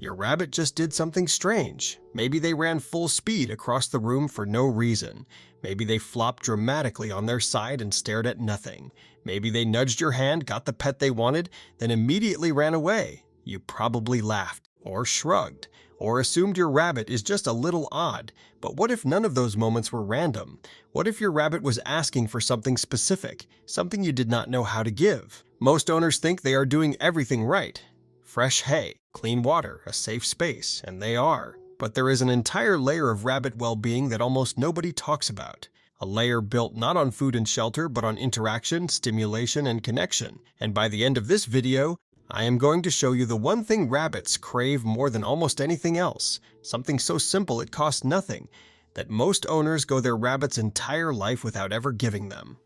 Your rabbit just did something strange. Maybe they ran full speed across the room for no reason. Maybe they flopped dramatically on their side and stared at nothing. Maybe they nudged your hand, got the pet they wanted, then immediately ran away. You probably laughed, or shrugged, or assumed your rabbit is just a little odd. But what if none of those moments were random? What if your rabbit was asking for something specific, something you did not know how to give? Most owners think they are doing everything right. Fresh hay, clean water, a safe space, and they are. But there is an entire layer of rabbit well-being that almost nobody talks about. A layer built not on food and shelter, but on interaction, stimulation, and connection. And by the end of this video, I am going to show you the one thing rabbits crave more than almost anything else, something so simple it costs nothing, that most owners go their rabbit's entire life without ever giving them.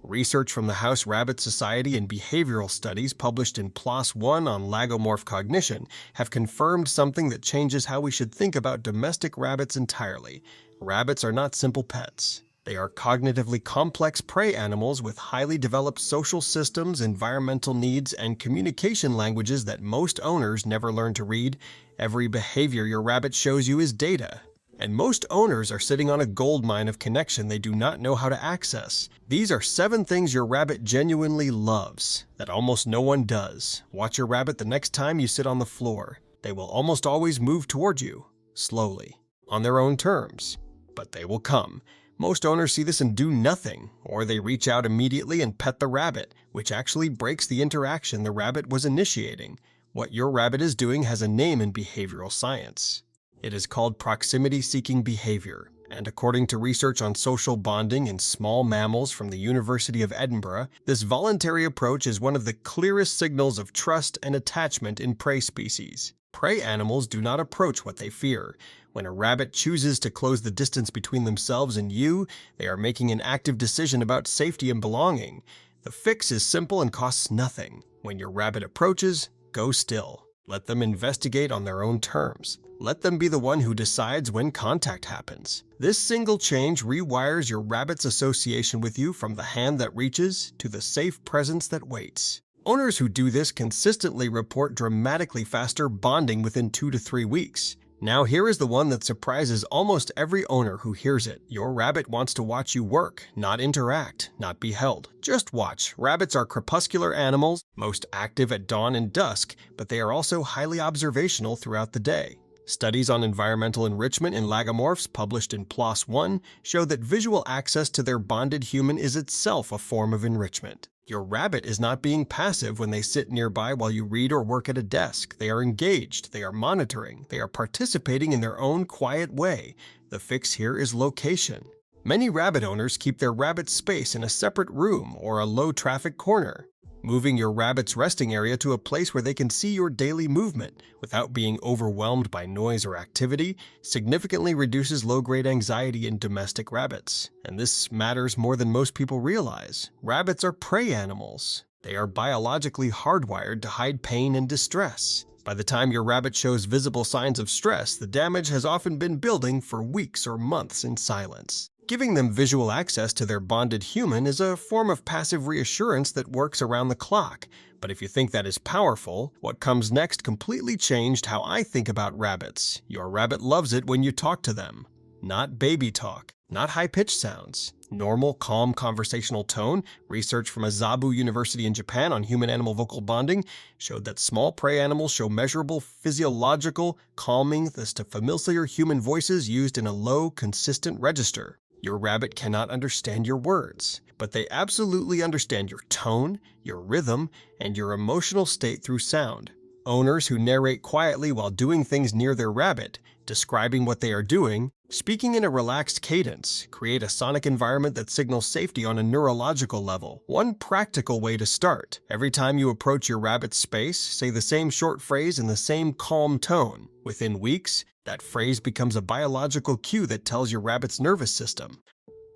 Research from the House Rabbit Society and behavioral studies published in PLOS One on lagomorph cognition have confirmed something that changes how we should think about domestic rabbits entirely. Rabbits are not simple pets. They are cognitively complex prey animals with highly developed social systems, environmental needs, and communication languages that most owners never learn to read. Every behavior your rabbit shows you is data. And most owners are sitting on a goldmine of connection they do not know how to access. These are 7 things your rabbit genuinely loves, that almost no one does. Watch your rabbit the next time you sit on the floor. They will almost always move toward you, slowly, on their own terms. But they will come. Most owners see this and do nothing, or they reach out immediately and pet the rabbit, which actually breaks the interaction the rabbit was initiating. What your rabbit is doing has a name in behavioral science. It is called proximity-seeking behavior, and according to research on social bonding in small mammals from the University of Edinburgh, this voluntary approach is one of the clearest signals of trust and attachment in prey species. Prey animals do not approach what they fear. When a rabbit chooses to close the distance between themselves and you, they are making an active decision about safety and belonging. The fix is simple and costs nothing. When your rabbit approaches, go still. Let them investigate on their own terms. Let them be the one who decides when contact happens. This single change rewires your rabbit's association with you from the hand that reaches to the safe presence that waits. Owners who do this consistently report dramatically faster bonding within 2 to 3 weeks. Now here is the one that surprises almost every owner who hears it. Your rabbit wants to watch you work, not interact, not be held. Just watch. Rabbits are crepuscular animals, most active at dawn and dusk, but they are also highly observational throughout the day. Studies on environmental enrichment in lagomorphs published in PLOS One show that visual access to their bonded human is itself a form of enrichment. Your rabbit is not being passive when they sit nearby while you read or work at a desk. They are engaged, they are monitoring, they are participating in their own quiet way. The fix here is location. Many rabbit owners keep their rabbit's space in a separate room or a low-traffic corner. Moving your rabbit's resting area to a place where they can see your daily movement without being overwhelmed by noise or activity significantly reduces low-grade anxiety in domestic rabbits. And this matters more than most people realize. Rabbits are prey animals. They are biologically hardwired to hide pain and distress. By the time your rabbit shows visible signs of stress, the damage has often been building for weeks or months in silence. Giving them visual access to their bonded human is a form of passive reassurance that works around the clock. But if you think that is powerful, what comes next completely changed how I think about rabbits. Your rabbit loves it when you talk to them. Not baby talk, not high-pitched sounds. Normal, calm conversational tone. Research from Azabu University in Japan on human-animal vocal bonding showed that small prey animals show measurable physiological calmingness to familiar human voices used in a low, consistent register. Your rabbit cannot understand your words, but they absolutely understand your tone, your rhythm, and your emotional state through sound. Owners who narrate quietly while doing things near their rabbit, describing what they are doing, speaking in a relaxed cadence, create a sonic environment that signals safety on a neurological level. One practical way to start: every time you approach your rabbit's space, say the same short phrase in the same calm tone. Within weeks, that phrase becomes a biological cue that tells your rabbit's nervous system,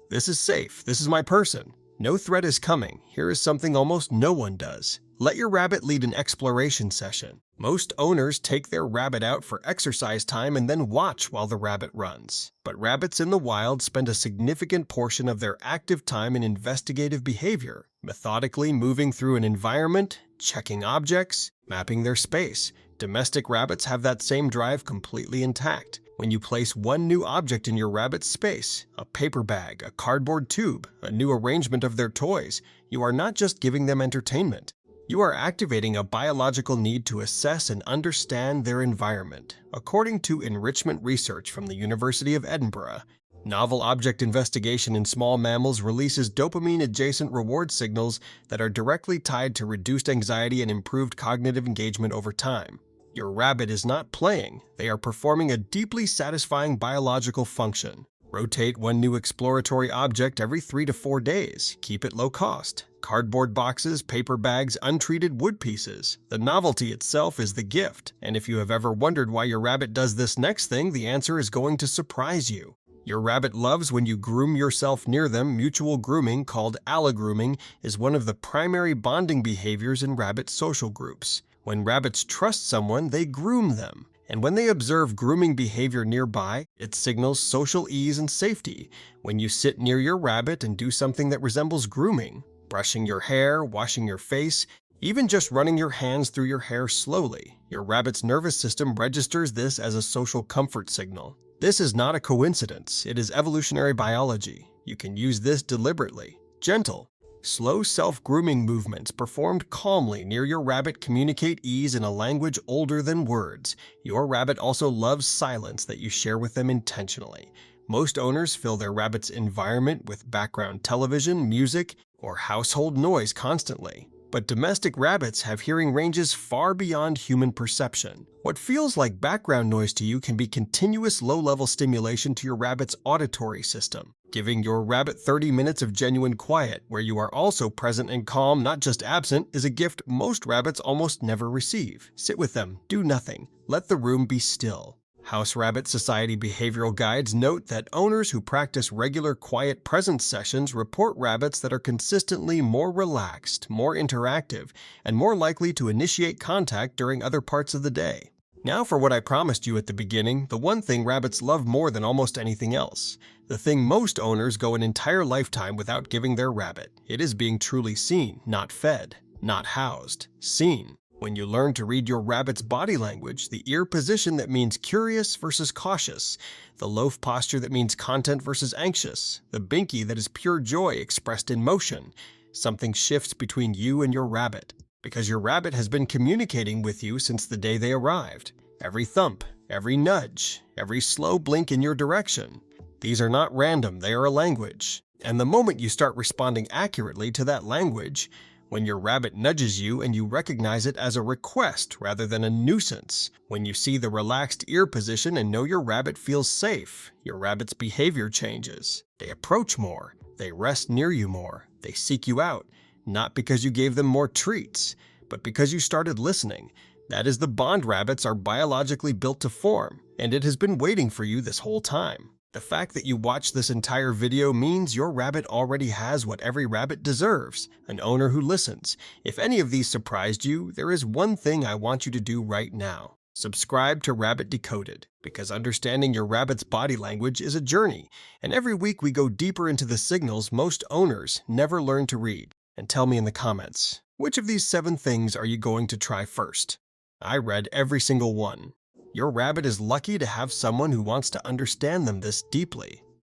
"This is safe, this is my person. No threat is coming. Here is something almost no one does." Let your rabbit lead an exploration session. Most owners take their rabbit out for exercise time and then watch while the rabbit runs. But rabbits in the wild spend a significant portion of their active time in investigative behavior, methodically moving through an environment, checking objects, mapping their space, Domestic rabbits have that same drive completely intact. When you place one new object in your rabbit's space, a paper bag, a cardboard tube, a new arrangement of their toys, you are not just giving them entertainment. You are activating a biological need to assess and understand their environment, according to enrichment research from the University of Edinburgh. Novel object investigation in small mammals releases dopamine-adjacent reward signals that are directly tied to reduced anxiety and improved cognitive engagement over time. Your rabbit is not playing, they are performing a deeply satisfying biological function. Rotate one new exploratory object every 3 to 4 days. Keep it low cost. Cardboard boxes, paper bags, untreated wood pieces. The novelty itself is the gift, and if you have ever wondered why your rabbit does this next thing, the answer is going to surprise you. Your rabbit loves when you groom yourself near them. Mutual grooming, called allogrooming, is one of the primary bonding behaviors in rabbit social groups. When rabbits trust someone, they groom them. And when they observe grooming behavior nearby, it signals social ease and safety. When you sit near your rabbit and do something that resembles grooming, brushing your hair, washing your face, even just running your hands through your hair slowly, your rabbit's nervous system registers this as a social comfort signal. This is not a coincidence, it is evolutionary biology. You can use this deliberately. Gentle, slow self-grooming movements performed calmly near your rabbit communicate ease in a language older than words. Your rabbit also loves silence that you share with them intentionally. Most owners fill their rabbit's environment with background television, music, or household noise constantly. But domestic rabbits have hearing ranges far beyond human perception. What feels like background noise to you can be continuous low-level stimulation to your rabbit's auditory system. Giving your rabbit 30 minutes of genuine quiet, where you are also present and calm, not just absent, is a gift most rabbits almost never receive. Sit with them, do nothing, let the room be still. House Rabbit Society behavioral guides note that owners who practice regular quiet presence sessions report rabbits that are consistently more relaxed, more interactive, and more likely to initiate contact during other parts of the day. Now for what I promised you at the beginning, the one thing rabbits love more than almost anything else. The thing most owners go an entire lifetime without giving their rabbit. It is being truly seen, not fed, not housed, seen. When you learn to read your rabbit's body language, the ear position that means curious versus cautious, the loaf posture that means content versus anxious, the binky that is pure joy expressed in motion, something shifts between you and your rabbit, because your rabbit has been communicating with you since the day they arrived. Every thump, every nudge, every slow blink in your direction. These are not random, they are a language. And the moment you start responding accurately to that language, when your rabbit nudges you and you recognize it as a request rather than a nuisance, when you see the relaxed ear position and know your rabbit feels safe, your rabbit's behavior changes. They approach more, they rest near you more, they seek you out, not because you gave them more treats, but because you started listening. That is the bond rabbits are biologically built to form, and it has been waiting for you this whole time. The fact that you watched this entire video means your rabbit already has what every rabbit deserves, an owner who listens. If any of these surprised you, there is one thing I want you to do right now. Subscribe to Rabbit Decoded, because understanding your rabbit's body language is a journey, and every week we go deeper into the signals most owners never learn to read. And tell me in the comments, which of these 7 things are you going to try first? I read every single one. Your rabbit is lucky to have someone who wants to understand them this deeply.